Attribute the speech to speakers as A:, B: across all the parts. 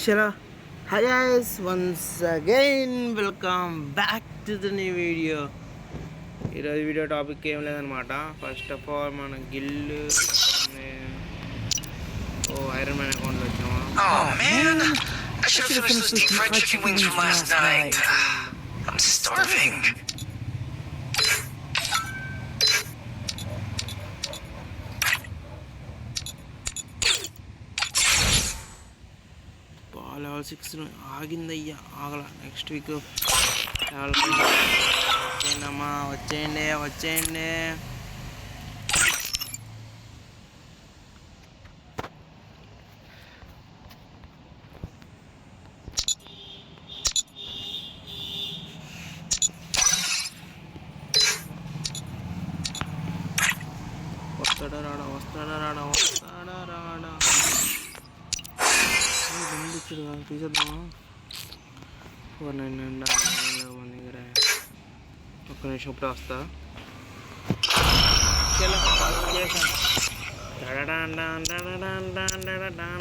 A: Chalo, hi guys, once again welcome back to the new video. ఈరోజు video topic ఏం లేదనమాట. First of all మన గిల్లు iron man అకౌంట్లో వచ్చామా.
B: Oh man, I should have finished those deep fried chicken wings from last night. I'm starving.
A: Level 6 ఆగిందయ్యా, ఆగల. Next week level వచ్చేయండమ్మా, వచ్చేయండి. వస్తాడా రాడా తీసేద్దామా. 499 మన దగ్గర. ఒక్క నిమిషం ఇప్పుడే వస్తా.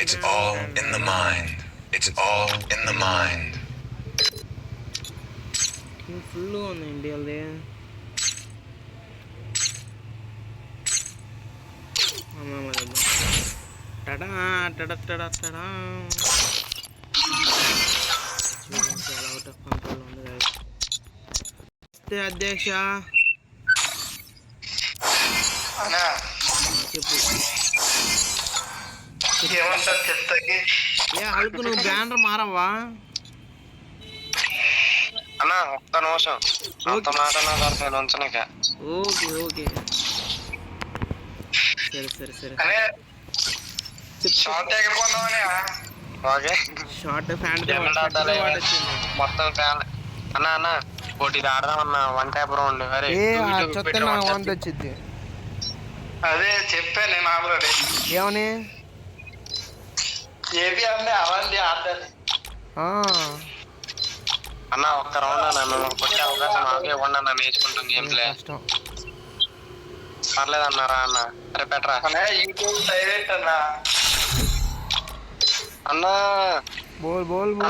B: It's all in the mind. It's all in the mind.
A: ఫుల్గా ఉందండి అది. చాలా అవుట్ ఆఫ్ కంట్రోల్ ఉంది గైస్. అధ్యక్ష చెప్పు. ఏ హల్కు నువ్వు బ్యానర్ మారవా
C: అన్నా? ఒక్క నిమిషం అంత మాట ఉంచనిక.
A: ఓకే సరే షార్ట్ ఫ్యాంట్
C: మొత్తం ఫ్యాన్. అన్నా ఒకటి ఆడదామన్నా, వన్ ట్యాప్ రౌండ్.
A: వచ్చింది.
C: అదే చెప్పా నేను ఆల్రెడీ.
A: ఏమని
C: ఏపీ అంటే అవండి ఆడాలి అన్న. ఒక్క రౌండ్ నన్ను కొట్టే అవకాశం నాకే ఇవ్వండి అన్న, నేర్చుకుంటాం గేమ్ ప్లే. పర్లేదు అన్నారా అన్న? అరే పెట్టరా యూట్యూబ్ డైరెక్ట్ అన్నా. అన్నా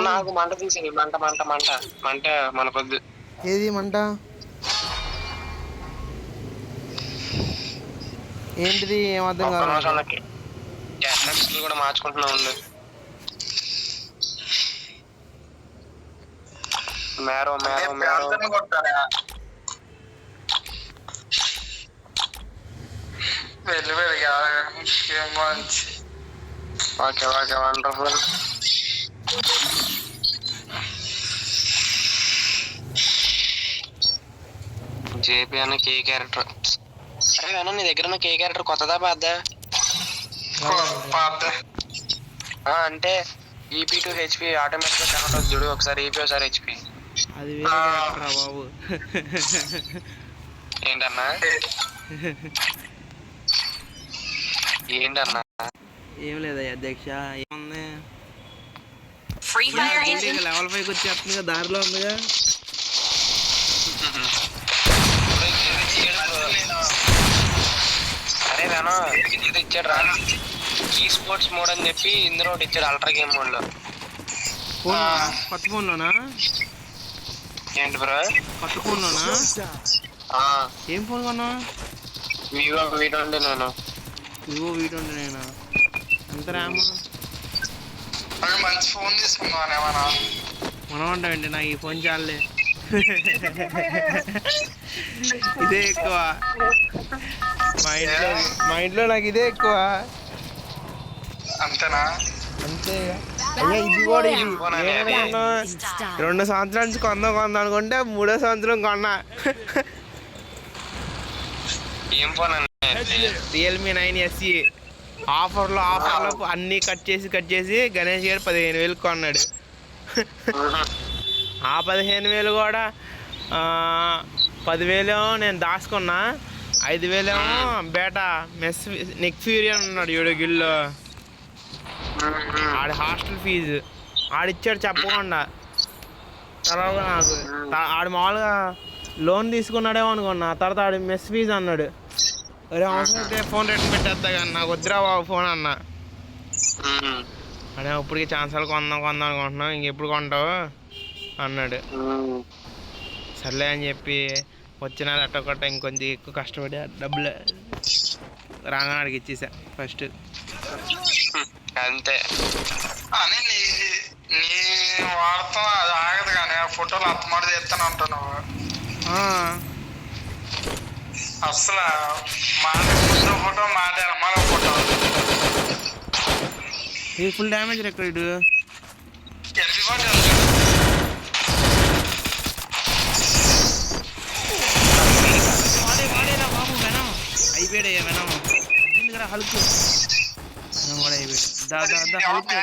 C: నాకు మంట తీసేది. మంట మనకొద్దు.
A: ఏది మంట? ఏంటిది? ఏం అర్థం కాదు.
C: కూడా మార్చుకుంటున్నా ఉండు. Marrow okay wonderful. జేపీ అన్న కే క్యారెక్టర్. అరే అన్న నీ దగ్గర ఉన్న కే క్యారెక్టర్ కొత్తదా పాతదా? అంటే ఈపీ టు హెచ్పి ఆటోమేటిక్ గా కనెక్ట్ అవుతుంది చూడు. ఒకసారి ఈపీ ఒకసారి హెచ్పి.
A: అది వేరే క్యారెక్టర్ రా బాబు.
C: ఏంటన్నా?
A: ఏం లేదా అధ్యక్ష. ఏముంది? లెవెల్ 5 వచ్చేస్తుందిగా, దారిలో ఉందిగా.
C: అరే వేణు ఇది ఇచ్చాడు రా, ఈ స్పోర్ట్స్ మోడ్ అని చెప్పి ఇందులో ఇచ్చాడు, అల్ట్రా గేమ్ మోడ్ లో.
A: కొత్త ఫోన్ లోనా?
C: ఏంటి బ్రో
A: కొత్త ఫోన్ లోనా? ఏం ఫోన్ కొన్నా?
C: Vivo V20. నేను
A: వివో V20 నేనా? ఎంత ర్యామ్?
C: మంచి ఫోన్ తీసుకున్నాను ఏమన్నా.
A: మనం అంటావేంటి? నాకు ఈ ఫోన్ చాలే. ఇదే ఎక్కువ మా ఇంట్లో నాకు ఇదే ఎక్కువ.
C: అంతేనా?
A: అంతే. అయ్యా ఇది కూడా 2 సంవత్సరాల నుంచి కొందాం అనుకుంటే 3వ సంవత్సరం కొన్నా.
C: ఏం ఫోన్?
A: Realme 9 SE. ఆఫర్లో అన్నీ కట్ చేసి గణేష్ గారు 15,000 కొన్నాడు. ఆ 15,000 కూడా 10,000 నేను దాచుకున్నా, 5,000 బేటా నెక్ ఫ్యూరీ అని ఉన్నాడు చూడు గిల్లో. ఆడి హాస్టల్ ఫీజు ఆడిచ్చాడు చెప్పకుండా. తర్వాత నాకు ఆడు మామూలుగా లోన్ తీసుకున్నాడేమో అనుకున్నా. తర్వాత ఆడు మెస్ ఫీజు అన్నాడు. అరే అవసరం అయితే ఫోన్ రేట్ పెట్టేస్తా కానీ నాకు వద్దురా బాబు ఫోన్ అన్నా. అదే ఇప్పటికి ఛాన్సాలు కొందాం అనుకుంటున్నాం, ఇంకెప్పుడు కొంటావు అన్నాడు. సర్లే అని చెప్పి వచ్చిన అట్టొకట్ట ఇంకొంచెం ఎక్కువ కష్టపడి డబ్బులు రాగానే అడిగి ఇచ్చేసా ఫస్ట్.
C: అంతే
D: అని నీ వాడతాం అది ఆగదు కానీ ఆ ఫోటోలు అత్తమాట చేస్తాను అంటున్నావు అసలు. మాట ఫోటో మాట మరో ఫోటో
A: ఇది ఫుల్ డ్యామేజ్ రికార్డు. వాడేరా బాబు వెనం అయిపోయాడయ్యా వెనం. ఎందుకు హల్క్ వెనం కూడా అయిపోయాడు. హల్క్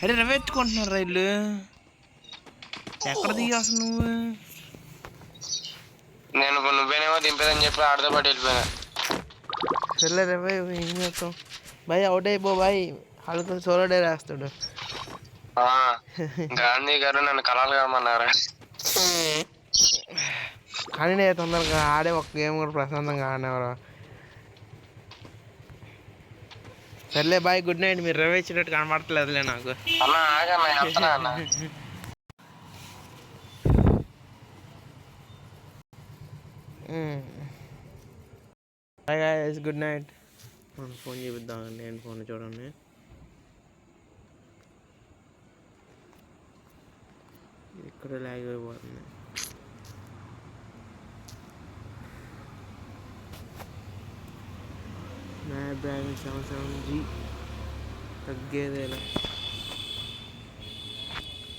A: అరే రవ్వెత్తుకుంటున్నారు రైళ్ళు. ఎక్కడ దిగి అసలు నువ్వు?
C: నేను నువ్వేనేమో దింపేదని చెప్పి ఆడతో పాటు వెళ్ళిపోయినా.
A: సర్లే రవ్వ ఏం చేస్తాం బాయ్, అవుట్ అయిపో బాయ్. హల్క్ సోలో డే రాస్తాడు.
C: గాంధీ గారు నన్ను కళలు కమ్మన్నారా?
A: కానీ నేను తొందరగా ఆడే ఒక గేమ్ కూడా ప్రశాంతంగా ఆడినవరా. సర్లే బాయ్, గుడ్ నైట్. మీరు రవి ఇచ్చినట్టు కనబడట్లేదులే నాకు.
C: అన్న ఆగన్నా అన్న.
A: Bye guys, good night. Phone చూపిద్దాం, నేను ఫోన్ చూడండి. ఇక్కడ లాగ్ అయిపోతుంది. స్నాప్డ్రాగన్ 77G తగ్గేదేలా.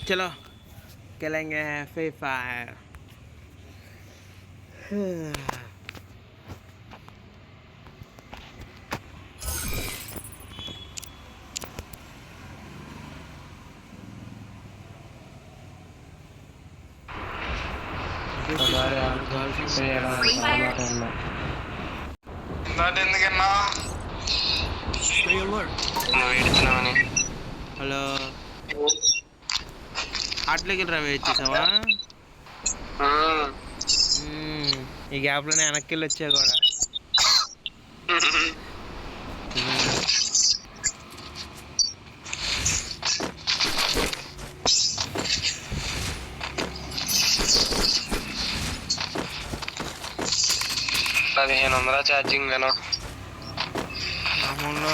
A: చలో खेलेंगे फ्री फायर.
D: ఎందుకన్నా
A: హలో, అట్లకి రవి వచ్చేసావా? ఈ గ్యాప్లోనే వెనక్కి వెళ్ళి వచ్చా కూడా.
C: అది 1500 ఛార్జింగ్ వేనా?
A: నా ఫోన్లో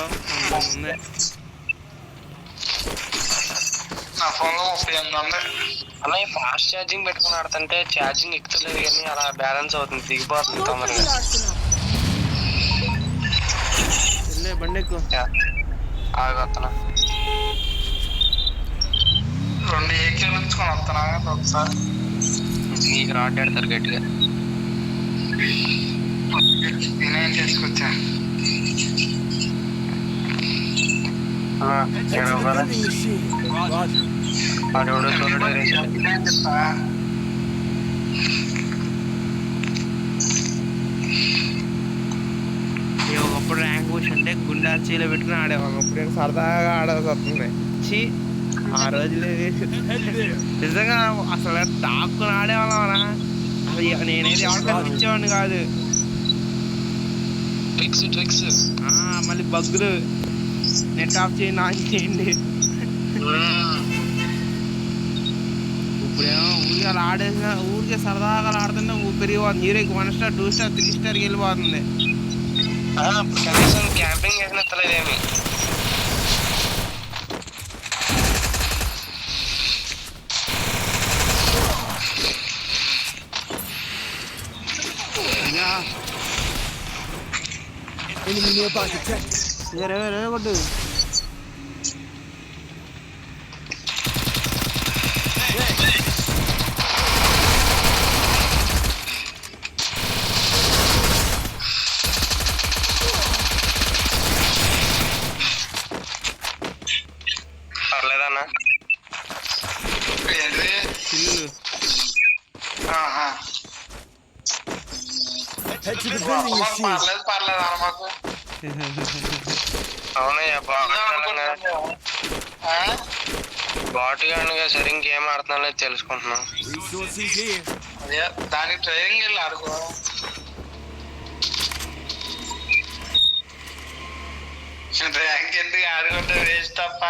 A: ఉంది.
D: నా ఫోన్లో 38 ఉంది.
C: అలా ఫాస్ట్ ఛార్జింగ్ పెట్టుకుని ఆడుతుంటే ఛార్జింగ్ ఎక్కుతలేదు కానీ అలా బ్యాలెన్స్ అవుతుంది, దిగిపోతుంది తొందరగా.
A: బండి ఎక్కువ
C: ఆగొస్తున్నా.
D: 2 ఏకీలు ఉంచుకొని వస్తున్నా ఒకసారి.
C: నీకు రాడ్డాడతారు గట్టిగా.
D: నేనేం చేసుకొచ్చా
A: ఒకప్పుడు ర్యాంక్ పుష్ అంటే గుండా చీలో పెట్టుకుని ఆడేవాళ్ళం. అప్పుడు సరదాగా ఆడాల్సి వస్తుంది. చీ ఆ రోజులు నిజంగా అసలు తాక్కుని ఆడేవాళ్ళం. అసలు నేనైతే ఎవరికైనా ఇచ్చేవాడిని కాదు. మళ్ళీ బగ్గులు నెట్ ఆఫ్ చేయండి, ఆన్ చేయండి. ఇప్పుడేమో ఊరికి అలా ఆడేసిన ఊరికే సరదాగా ఆడుతుంటే పెరిగిపోతుంది. హీరోకి 1 స్టార్ 2 స్టార్ 3 స్టార్కి వెళ్ళిపోతుంది.
C: క్యాంపింగ్ చేసినట్లేదేమి.
A: కొట్టు
C: పర్లేదన్నా.
D: పర్లేదు అన్న మాకు.
C: అవునయ్యా బాట్ గానుగా సరే ఇంకేం ఆడుతున్నా తెలుసుకుంటున్నాం.
D: అదే దానికి ట్రైనింగ్ వెళ్ళి ఆడుకో. ర్యాంక్ ఎందుకు ఆడుకుంటే వేస్ట్ తప్ప.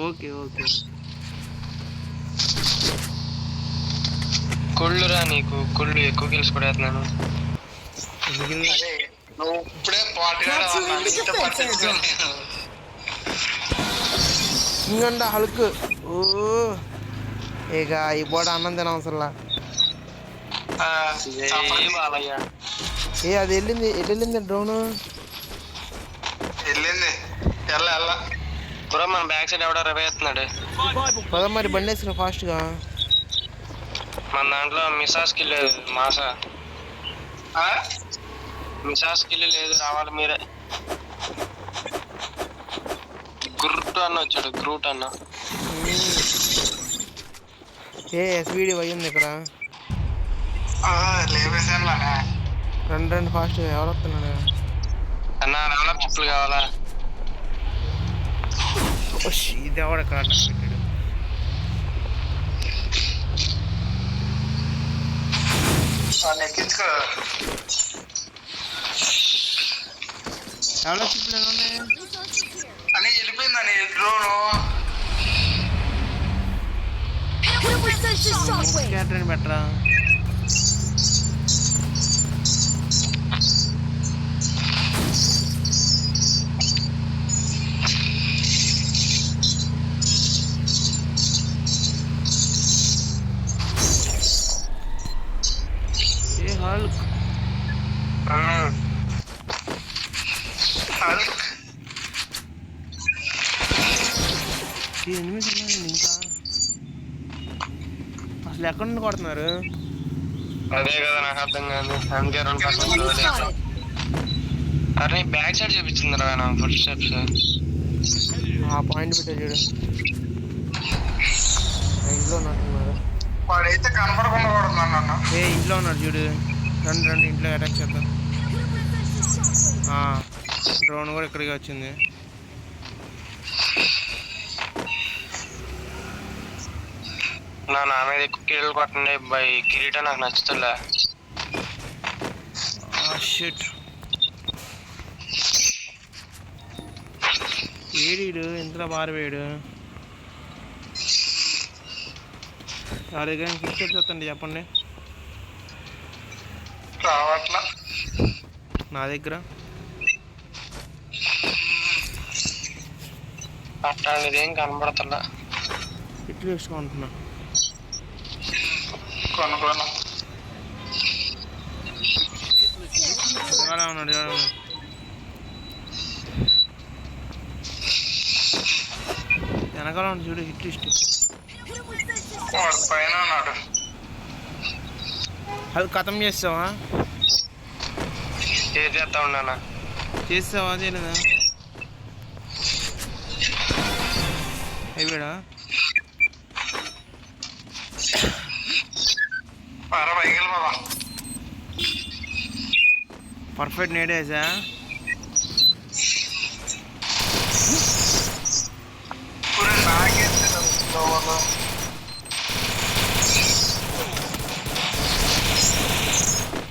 A: ఓకే ఓకే
C: కుళ్ళురా నీకు, కుళ్ళు ఎక్కువ కిల్స్ కొడేస్తున్నాను.
A: ఎందుకు
D: అదే నువ్వు ఇప్పుడే పాటుగానే
B: Capturing the
D: ఇంత
B: defense
D: పట్టించుకోలేదు.
A: ఇంకంట హల్క్. ఓ ఇక ఈ పూట అన్నం తినవసరంలా.
C: జై బాలయ్య.
A: అది వెళ్ళింది డ్రోను.
D: వెళ్ళింది ఎల్ల
C: బ్రో మన బ్యాక్ సైడ్ ఎవడో రివైవ్ అవుతున్నాడు.
A: పద మరి బండి వేసుకుని ఫాస్ట్గా.
C: మన దాంట్లో మిసా స్కిల్ లేదు, మాసా మిసా స్కిల్ లేదు, రావాలి మీరే. గ్రూట్ అన్న వచ్చాడు, గ్రూట్ అన్న.
A: ఎస్విడి పోయింది ఇక్కడ.
D: లేవేసానులానే
A: రండి ఫాస్ట్గా. ఎవరు వస్తున్నాడు
C: అన్న రావడం చెప్పులు కావాలా?
A: ఇది ఎవడ ఇక్కడ అడ్డం పెట్టాడు.
D: ఎక్కించుకో.
A: ఎవరో చిప్పులు ఉన్నాయి
D: అని వెళ్ళిపోయిందని డ్రోను.
A: క్యాటరింగ్ బెటరా. హల్క్ ఎనిమిది ఉన్నాయి ఇంకా. అసలు ఎక్కడ నుండి కొడుతున్నారు?
C: అదే కదా నాకు అర్థం కాదు. అందుకే 2% అరే బ్యాక్ సైడ్ చూపించింది రా నా ఫుట్ స్టెప్స్.
A: ఆ పాయింట్ పెట్టా చూడు. ఇంట్లో ఉన్నట్టున్నారు.
D: వాడైతే కనపడకుండా కొడుతున్నాను అన్న.
A: ఇంట్లో ఉన్నాడు చూడు. రండి ఇంట్లో అటాక్ చేద్దాం. డ్రోన్ కూడా ఇక్కడికి వచ్చింది.
C: నా మీద ఎక్కువ కిళ్ళు కొట్టండి బై. కిరీటం నాకు నచ్చుతుందా.
A: షిట్. ఏడీడు ఇంతలో పారిపోయాడు. నా దగ్గర ఫిక్స్ చూస్తండి చెప్పండి.
D: రావట్లా
A: నా దగ్గర
C: అట్లాంటిది ఏం కనబడుతుందా.
A: ఇట్లు వేసుకుంటున్నా.
D: కొనుక్కోను.
A: ఉన్నాడు వెనకాల ఉంది చూడు. హిట్ లిస్ట్
D: వాడు పైన ఉన్నాడు.
A: అది ఖతం చేస్తావా?
C: ఏం చేస్తా ఉన్నానా?
A: చేస్తావా? చేయలేదా? అయిపోయాడా?
D: పైకి బాబా.
A: పర్ఫెక్ట్ నేడేసా.
D: ఇప్పుడు నాకే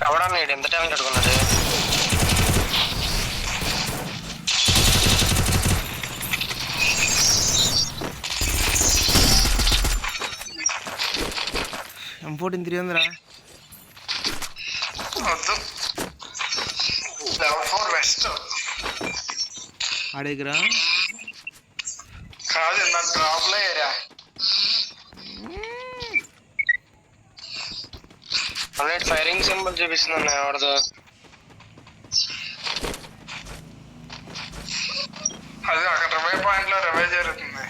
C: ఎవడన్నా ఎంత టైం కట్టుకున్నాడు?
A: M14 300
D: వద్దు. లెవెల్ 4 వెస్ట్
A: అడిగిరా.
D: కాదు నా డ్రాప్ లో ఏరియా.
C: ఫైరింగ్ సింబల్ చూపిస్తున్నా ఎవరిదో.
D: అది అక్కడ రివైవ్ పాయింట్ లో రివైవ్ జరుగుతుంది.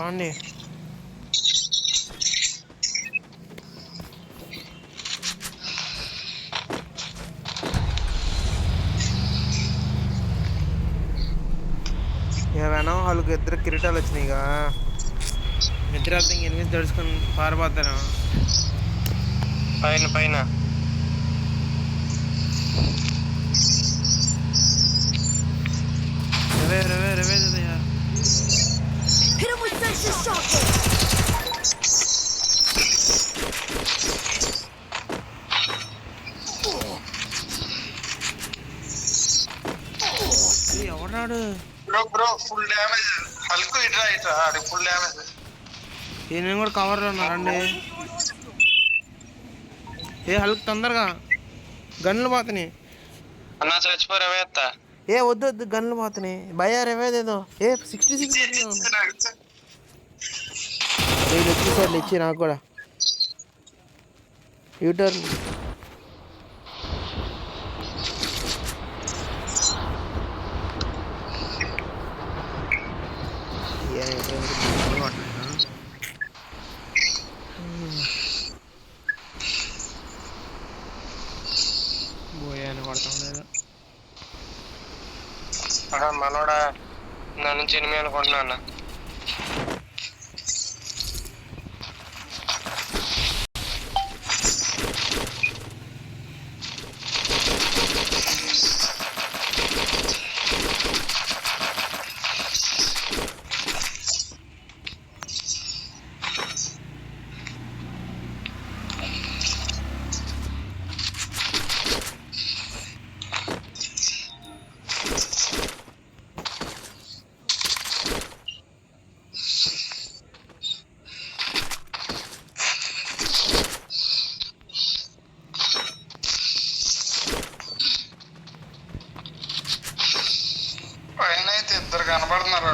A: బాండి ఏమైనా వాళ్ళకి ఇద్దరు కిరీటాలు వచ్చినాయిగా. నిద్ర ఎనిమిది దడుచుకొని పారిపోతాను.
C: పైన
A: రవే దదయ్యా. ఎవడాడు?
D: Bro full damage. హల్కు ఇట్రా ఇట్రా అది ఫుల్ డ్యామేజ్.
A: నేను కూడా కవర్లో ఉన్నారండి. ఏ హల్క్ తొందరగా గన్నులు పోతున్నాయి.
C: అన్నా చచ్చిపోరు అవేత్తా.
A: ఏ వద్దు వద్దు గన్నులు పోతున్నాయి. భయ రేవేదేదో ఏ 66 వీళ్ళు వచ్చేసారు ఇచ్చి నాకు కూడా యూటర్న్. పోయాను కొడతాం లేదా
C: మనోడా నా నుంచి ఎనిమిది అనుకుంటున్నా అన్న.
D: పైన అయితే ఇద్దరు కనబడుతున్నారు.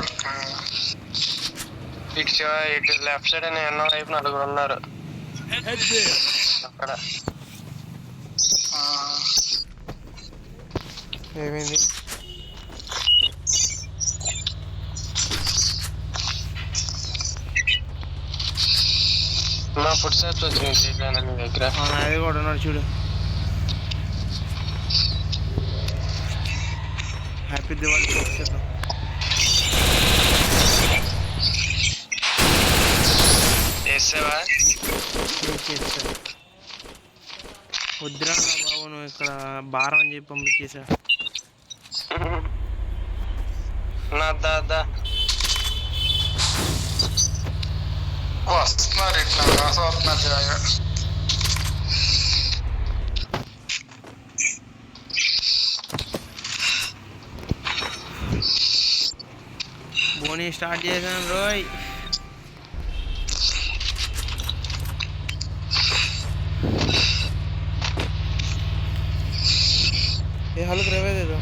C: ఇటు లెఫ్ట్ సైడ్ అని ఎన్నో వైపు నలుగురు ఉన్నారు అక్కడ.
A: ఏమైంది?
C: నా ఫుడ్ స్టెప్స్ వచ్చినాయి నీ దగ్గర.
A: అది కూడా ఉన్నాడు చూడు. హ్యాపీ దివాళీ చేద్దాం.
C: చేసావా?
A: చేస్తా. వద్దురా బాబు నువ్వు ఇక్కడ భారం అని చెప్పి పంపించేసా.
C: నా దాదా
D: వస్తున్నారు ఇట్లా రాసి వస్తున్నారు జాగా.
A: బోనీ స్టార్ట్ చేశాను రోయ్. ఏ హల్క్ రేవేదేదో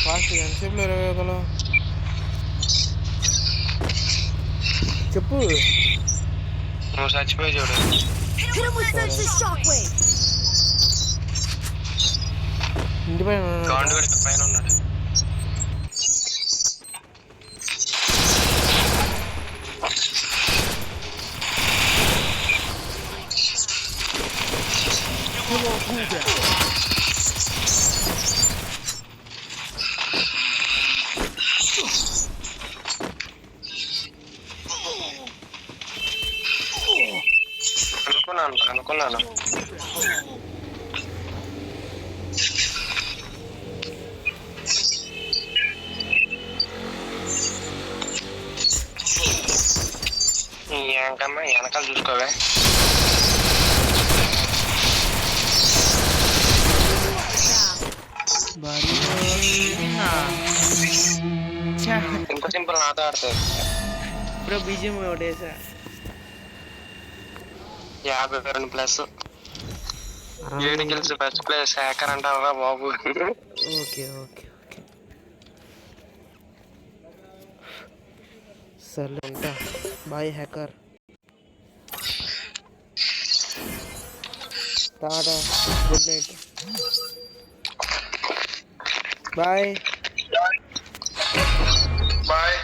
A: ఫాస్ట్ ఎంతసేపులో రేవేగలో చెప్పు.
C: నువ్వు చచ్చిపోయి చూడు.
A: ఇంటి పైన
C: గౌండ్ కూడా పైన ఉన్నాడు. అనుకున్నాను ఏంకమ్మా వెనకాల చూసుకోవే. ఇంత సింపుల్ నాతో ఆడుతుంది.
A: ఇప్పుడు బీజిఎం ఒకటేసా
C: 52+. 7 kills ఫస్ట్ ప్లేస్. హ్యాకర్ అంటారా బాబు?
A: ఓకే ఓకే ఓకే సర్లే ఉంటా. Bye hacker. టాటా గుడ్ నైట్ బాయ్
D: బాయ్.